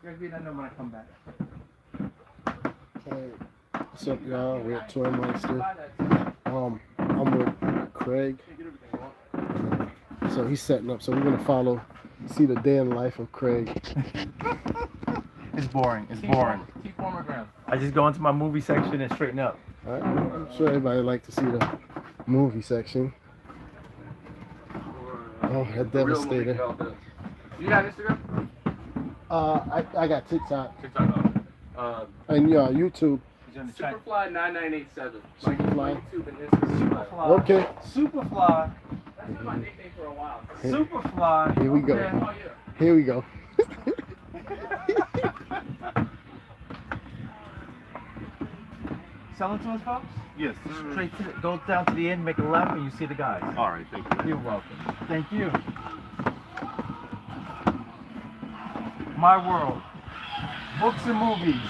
when I come back. Hey, what's up, y'all? We're at Toy Monster. I'm with Craig. So he's setting up. So we're gonna see the day in life of Craig. It's boring. It's boring. I just go into my movie section and straighten up. All right. I'm sure everybody would like to see the movie section. Oh, that Devastator. You got Instagram? I got TikTok. And YouTube. Superfly 9987. Superfly. YouTube and Instagram. Superfly. Okay. Superfly. That's been my nickname for a while. Superfly. Here we go. Okay. Oh yeah. Here we go. Sell it to us, folks? Yes. Straight to go down to the end, make a left, and you see the guys. All right, thank you. You're welcome. Thank you. My world. Books and movies.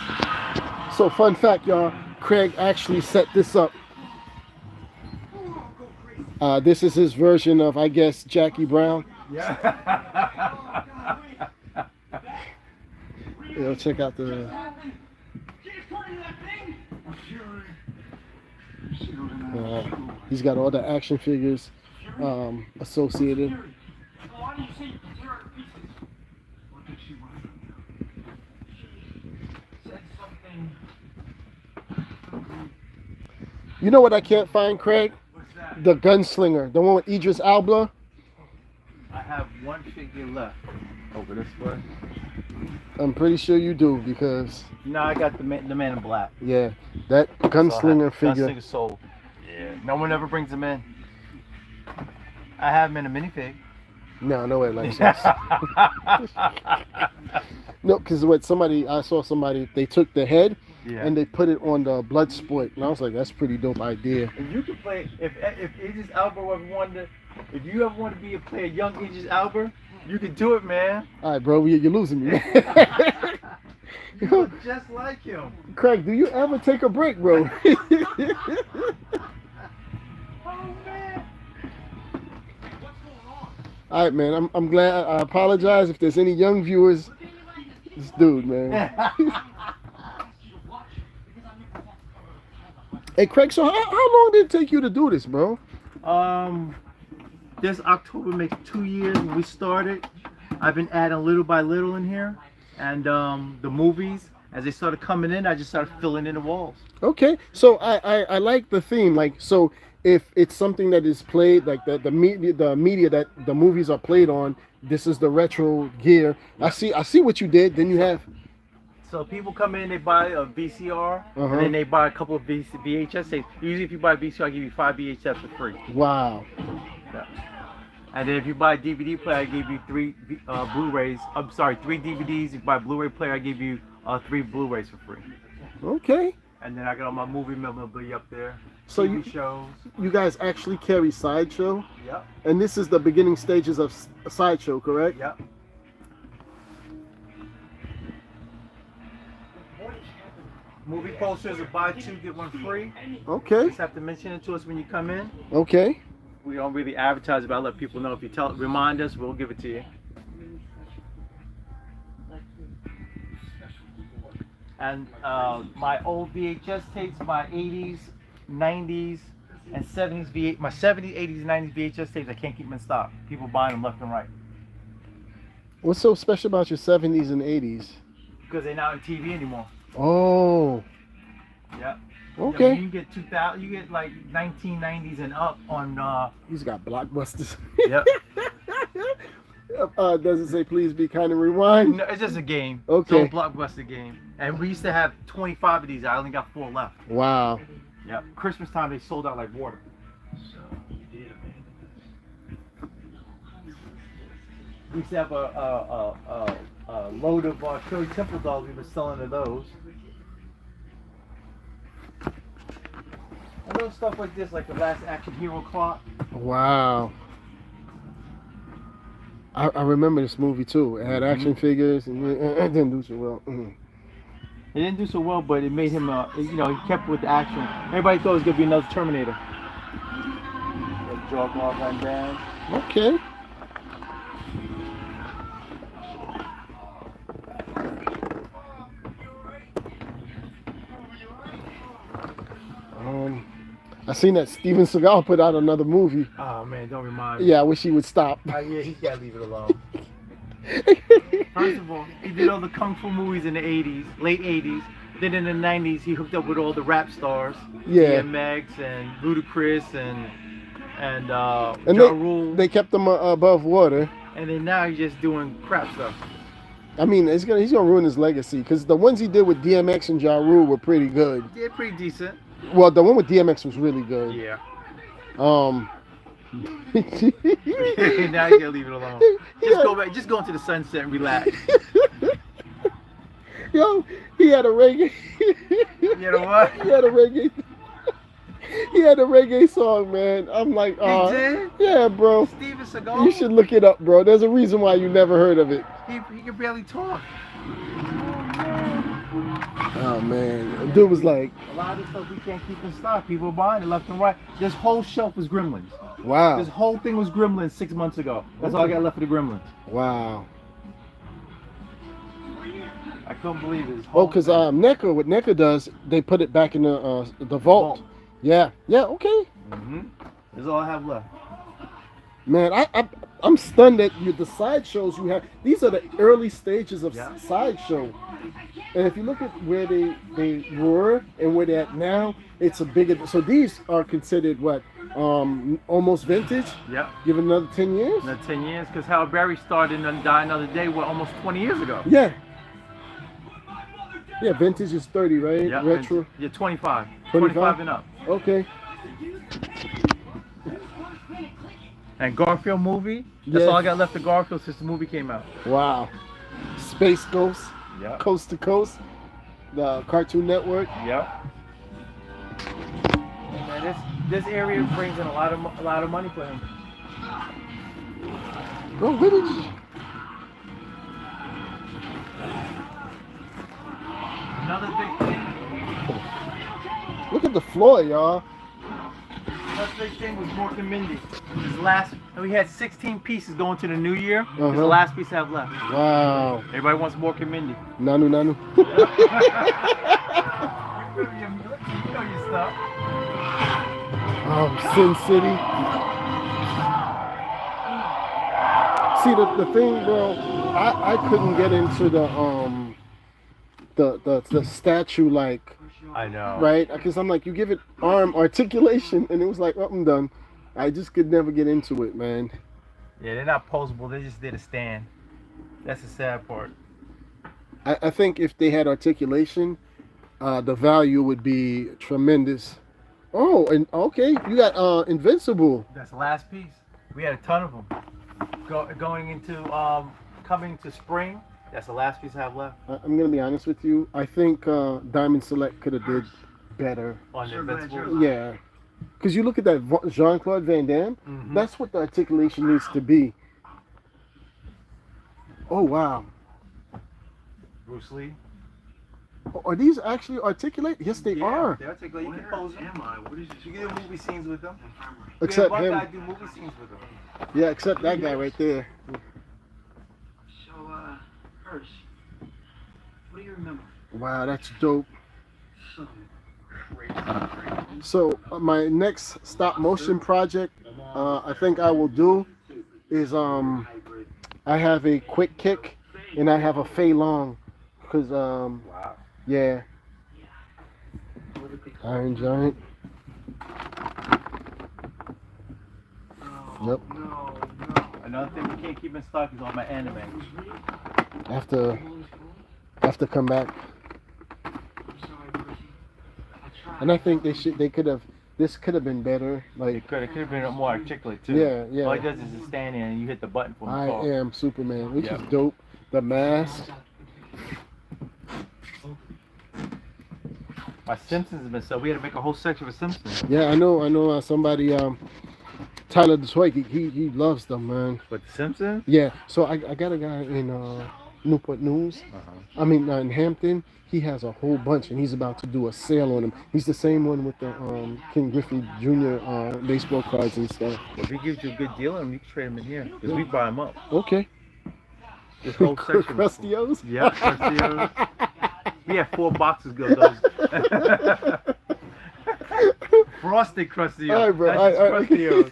So fun fact, y'all. Craig actually set this up. This is his version of, I guess, Jackie Brown. Yeah. Check out the. He's got all the action figures associated. You know what I can't find, Craig? The Gunslinger, the one with Idris Elba. I have one figure left over this way. I'm pretty sure you do because No, I got the man in black. yeah, that Gunslinger figure. Gunslinger sold. Yeah. No one ever brings them in. I have them in a minifig. No, nobody likes this. No, because I saw somebody, they took the head and they put it on the blood sport, and I was like, that's a pretty dope idea. If you could play, if Idris Elba ever wanted to, if you ever want to play a young Idris Elba, you can do it, man. All right, bro, you're losing me. You look just like him. Craig, do you ever take a break, bro? Oh man. All right, man, I'm glad. I apologize if there's any young viewers. This dude, man. Hey, Craig, so how long did it take you to do this, bro? This October makes 2 years when we started. I've been adding little by little in here, and the movies, as they started coming in, I just started filling in the walls. Okay, so I like the theme. Like, so if it's something that is played, like the media that the movies are played on, this is the retro gear. I see what you did. Then you have. So people come in, they buy a VCR, and then they buy a couple of VHS tapes. Usually if you buy a VCR, I give you 5 VHS for free. Wow. Yeah. And then if you buy a DVD player, I give you 3 Blu-rays. I'm sorry, 3 DVDs. If you buy a Blu-ray player, I give you 3 Blu-rays for free. Okay. And then I got all my movie memorabilia up there. So TV shows. You guys actually carry Sideshow? Yep. And this is the beginning stages of Sideshow, correct? Yep. Movie posters are buy 2, get 1 free. Okay. Just have to mention it to us when you come in. Okay. We don't really advertise, but I let people know. If you remind us, we'll give it to you. And my old VHS tapes, my 80s, 90s, and 70s my 70s, 80s, and 90s VHS tapes, I can't keep them in stock. People buying them left and right. What's so special about your 70s and 80s? Because they're not on TV anymore. Oh. Yep. Okay. I mean, you get 2000, you get like 1990s and up on. He's got blockbusters. Yep. Does it say please be kind and rewind? No, it's just a game. Okay. It's a blockbuster game. And we used to have 25 of these. I only got 4 left. Wow. Yep. Christmas time they sold out like water. We used to have a load of Shirley Temple dolls. We were selling to those. And little stuff like this, like the last action hero clock. Wow. I remember this movie too. It had action figures and it didn't do so well. It didn't do so well, but it made him, you know, he kept with the action. Everybody thought it was going to be another Terminator. Jaw guard Van Damme. Okay. I seen that Steven Seagal put out another movie. Oh man, don't remind me. Yeah, I wish he would stop. Yeah, he gotta leave it alone. First of all, he did all the kung fu movies in the 80s, late 80s. Then in the 90s, he hooked up with all the rap stars. Yeah. DMX and Ludacris and Ja And Rule. they kept him above water. And then now he's just doing crap stuff. I mean, he's gonna ruin his legacy because the ones he did with DMX and Ja Rule were pretty good. Yeah, pretty decent. Well, the one with DMX was really good. Yeah. Um. Now you gotta leave it alone. Just go back. Just go into the sunset and relax. Yo, he had a reggae. You know what? He had a reggae. He had a reggae song, man. I'm like, He did? yeah, bro. Steven Seagal? You should look it up, bro. There's a reason why you never heard of it. He can barely talk. Oh man, the dude was like, A lot of stuff we can't keep in stock. People are buying it left and right. This whole shelf was Gremlins. wow, This whole thing was Gremlins 6 months ago. That's all I got left for the Gremlins. wow. I couldn't believe it. Oh, because NECA, what NECA does, they put it back in the vault. Yeah, yeah, okay. That's all I have left. Man, I'm stunned that the sideshows you have. These are the early stages of Yeah. sideshow. And if you look at where they were and where they're at now, it's a bigger. So these are considered what, almost vintage. Yep. Give it another 10 years. Another 10 years, because Halle Berry started and died another day, what, almost 20 years ago. Yeah. Yeah, vintage is 30, right? Yep. Retro. Yeah, 25. 25? 25 and up. Okay. And Garfield movie, that's Yeah. all I got left of Garfield since the movie came out. Wow. Space Ghost, Yep. Coast to Coast, the Cartoon Network. Yep. Man, this area brings in a lot of money for him. Bro, where did you? Another big thing. Look at the floor, y'all. Another big thing was Mork and Mindy. His last, and we had 16 pieces going to the new year. It's the Uh-huh. last piece I have left. Wow. Everybody wants Mork and Mindy. Nanu nanu. You know your stuff. Sin City. See the thing, bro. I couldn't get into the statue, like, I know. right? Because I'm like, you give it arm articulation, and it was like, oh, I'm done. I just could never get into it, man. Yeah, they're not posable. They just did a stand. That's the sad part. I think if they had articulation, the value would be tremendous. Oh, and okay, you got Invincible. That's the last piece. We had a ton of them. Going into coming to spring. That's the last piece I have left I'm gonna be honest with you. I think Diamond Select could have did better. on the Invincible. Yeah, because you look at that Jean-Claude Van Damme. Mhm. That's what the articulation needs to be. Oh wow, Bruce Lee. are these actually articulate? Yes, they are. They're articulate. You can pose them. You can do movie scenes with them. Except one him. guy do movie scenes with them. Yeah, except that guy right there. So, Hirsch, what do you remember? Wow, that's dope. Something crazy. So my next stop motion project, I think I will do is I have a Quick Kick and I have a Fei Long, because Wow. yeah, Iron Giant. Yep. No. Another thing we can't keep in stock is all my anime. Have to come back. I'm sorry, Percy. I tried. And I think this could have been better. Like, It could have been more articulate too. Yeah, yeah. All he does is just stand there and you hit the button for him to I talk. am Superman, which Yeah. is dope. The mask. My Simpsons have been so we had to make a whole section for Simpsons. Yeah, I know. Somebody, Tyler DeSway, he loves them, man. But the Simpsons? Yeah, so I got a guy in Newport News. I mean, in Hampton. He has a whole bunch, and he's about to do a sale on them. He's the same one with the King Griffey Jr. Baseball cards and stuff. Well, if he gives you a good deal on them, you can trade them in here. Because we buy them up. Okay. This whole section. Crustios? Yeah, Crustios. We have 4 boxes of those. Frosted Krusty. All right, bro. That's Krusty.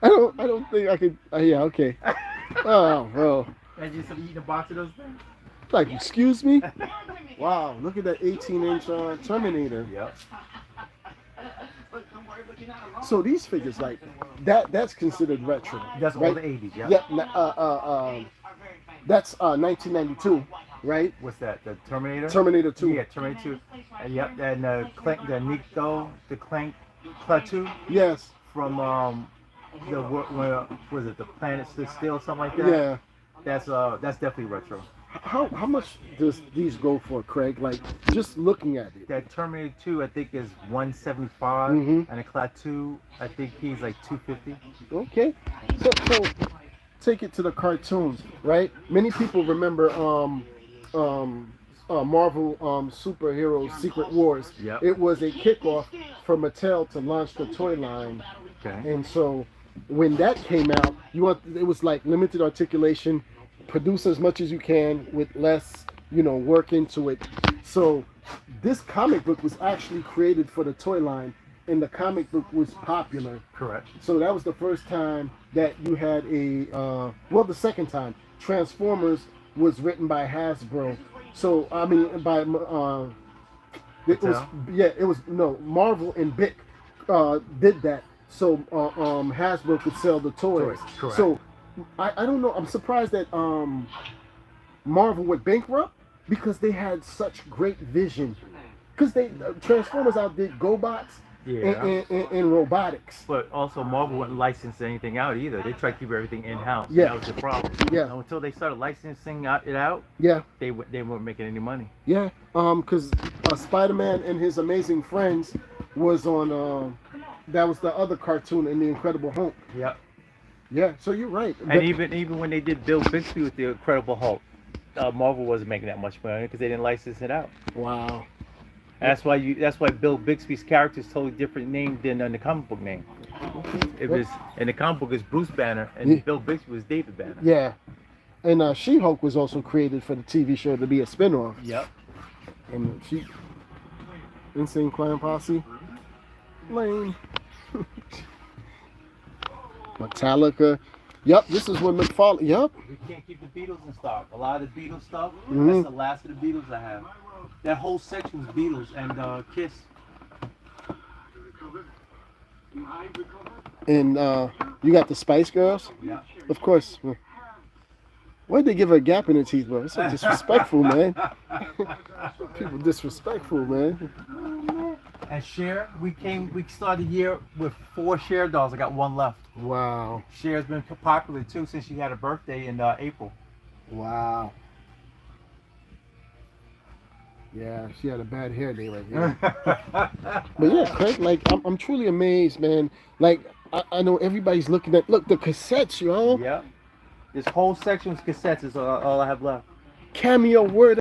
I don't think I could. Yeah, okay. Oh, bro. And you eating a box of those things? Like, excuse me? Wow, look at that 18-inch Terminator. Yep. So these figures, like, that's considered retro. That's right? all the 80s, yeah. Yeah, that's 1992, right? What's that? The Terminator? Terminator 2. Yeah, Terminator 2. Yep, and the Nico, the Clank Klaatu Yes. from what was it? The Planet Stood Still, something like that. Yeah. That's definitely retro. How much does these go for, Craig? Like, just looking at it. That Terminator 2, I think, is 175, Mhm. and the Klaatu, I think he's like 250. Okay. So take it to the cartoons, right? Many people remember Marvel superheroes Secret Wars. Yep. It was a kickoff for Mattel to launch the toy line. Okay. And so when that came out, it was like limited articulation, produce as much as you can with less, work into it. So this comic book was actually created for the toy line, and the comic book was popular. Correct. So that was the first time that you had the second time. Transformers was written by Hasbro. So I mean by Marvel and Bic did that. So Hasbro could sell the toys. Correct. So I don't know. I'm surprised that Marvel went bankrupt because they had such great vision. Because Transformers outdid GOBOTs and robotics. But also Marvel wouldn't license anything out either. They tried to keep everything in-house. Yeah. That was the problem. Yeah. Until they started licensing it out, Yeah. they weren't making any money. Yeah. Because Spider-Man and His Amazing Friends was on. That was the other cartoon in The Incredible Hulk. Yep. Yeah. So you're right. And even when they did Bill Bixby with The Incredible Hulk, Marvel wasn't making that much money because they didn't license it out. Wow. That's why Bill Bixby's character is totally different name than in the comic book name. It was in the comic book is Bruce Banner and Bill Bixby was David Banner. Yeah. And She-Hulk was also created for the TV show to be a spin-off. Yep. And Insane Clown Posse. Lame. Metallica. Yep, this is when McFarlane. Yep. We can't keep the Beatles in stock. A lot of the Beatles stuff, Mhm. that's the last of the Beatles I have. That whole section was Beatles and Kiss. And you got the Spice Girls. Yeah. Of course. Why'd they give her a gap in her teeth, bro? It's so disrespectful, man. People disrespectful, man. And Cher, we started the year with 4 Cher dolls. I got 1 left. Wow. Cher's been popular too since she had her birthday in April. Wow. Yeah, she had a bad hair day right here. But yeah, Craig, like I'm truly amazed, man. Like I know everybody's looking at the cassettes, y'all. Yeah. This whole section of cassettes is all I have left. Cameo Word